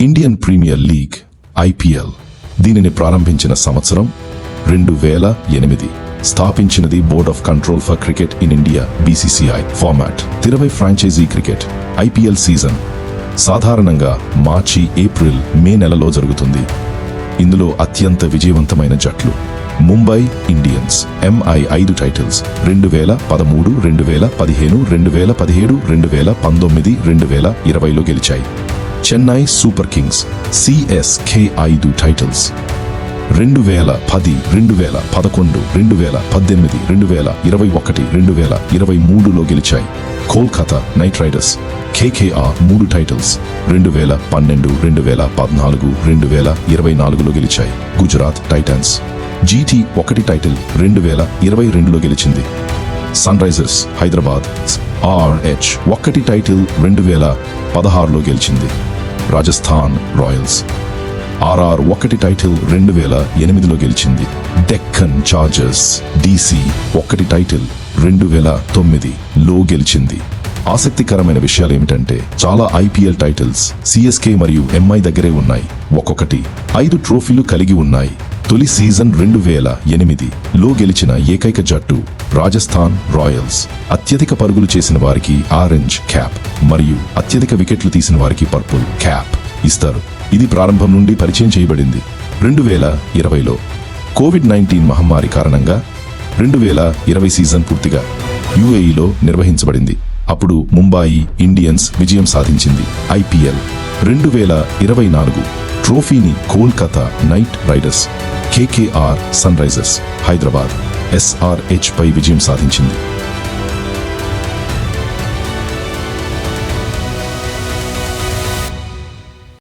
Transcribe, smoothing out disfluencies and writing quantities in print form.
Indian premier league IPL దీనిని ప్రారంభించిన సంవత్సరం 2008. స్థాపించినది board of control for cricket in India BCCI. Format 30 franchise cricket. IPL season సాధారణంగా March, April, మే నెలలో జరుగుతుంది. ఇందులో అత్యంత విజయవంతమైన జట్లు ముంబై ఇండియన్స్ MI 5 టైటిల్స్ 2013, 2015, 2017, 2019, 2020లో గెలిచాయి. Chennai Super Kings CSK 5 titles 2010, 2011, 2018, 2021, 2023లో గెలిచాయి. Kolkata Knight Riders KKR 3 titles 2012, 2014, 2024లో గెలిచాయి. గుజరాత్ టైటన్స్ GT 1 టైటిల్ 2022లో గెలిచింది. Sunrisers Hyderabad RH 1 title 2016లో గెలిచింది. రాజస్థాన్ రాయల్స్ RR 1 టైటిల్ 2008లో గెలిచింది. డెక్కన్ చార్జర్స్ DC 1 టైటిల్ 2009లో గెలిచింది. ఆసక్తికరమైన విషయాలేమిటంటే చాలా IPL టైటిల్స్ CSK మరియు MI దగ్గరే ఉన్నాయి. ఒక్కొక్కటి 5 ట్రోఫీలు కలిగి ఉన్నాయి. తొలి సీజన్ 2008లో గెలిచిన ఏకైక జట్టు రాజస్థాన్ రాయల్స్. అత్యధిక పరుగులు చేసిన వారికి ఆరెంజ్ క్యాప్ మరియు అత్యధిక వికెట్లు తీసిన వారికి పర్పుల్ క్యాప్ ఇస్తారు. ఇది ప్రారంభం నుండి పరిచయం చేయబడింది. 2020లో COVID-19 మహమ్మారి కారణంగా 2020 సీజన్ పూర్తిగా UAEలో నిర్వహించబడింది. అప్పుడు ముంబాయి ఇండియన్స్ విజయం సాధించింది. IPL 2024 ట్రోఫీని Kolkata Knight Riders KKR Sunrisers Hyderabad SRH పై విజయం సాధించింది.